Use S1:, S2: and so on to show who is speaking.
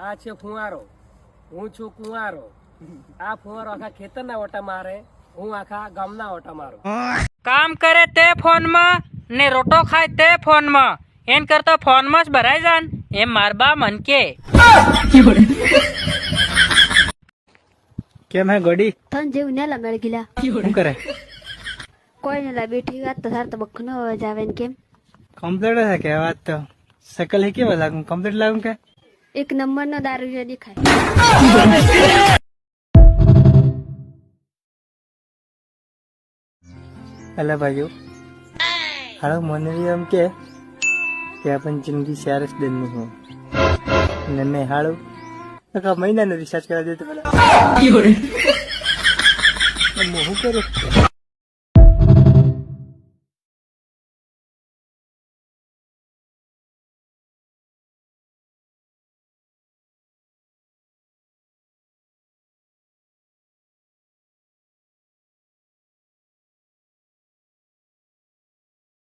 S1: આ છે ફુવારો, હું છું કુંવારો. આ ફુવારો આખા ખેતરના ઓટા મારે, હું આખા ગામના ઓટા મારું.
S2: કામ કરે તે ફોનમાં ને રોટો ખાય તે ફોનમાં, એન કરતા ફોનમાં જ ભરાઈ જાન એમ મારબા મન કે.
S3: કેમ હે ગોડી?
S4: તન જેવું નેલા મેળ ગીલા.
S3: શું કરે?
S4: કોઈ નેલા બેઠી વાત તો સાર તો બખનો અવાજ આવે ને કેમ?
S3: કમ્પ્લીટ હે કે વાત તો શકલ હે કેવા લાગુ? કમ્પ્લીટ લાગુ કે?
S4: એક નંબર નો દારૂ જે દેખાય.
S3: અલા ભાઈઓ, હાલો મને એમ કે આપણ જિંદગી સારસ દનની હું ને મેં હાળું મહિનાનો રિચાર્જ કરાવી દેતો પેલા. શું કરું?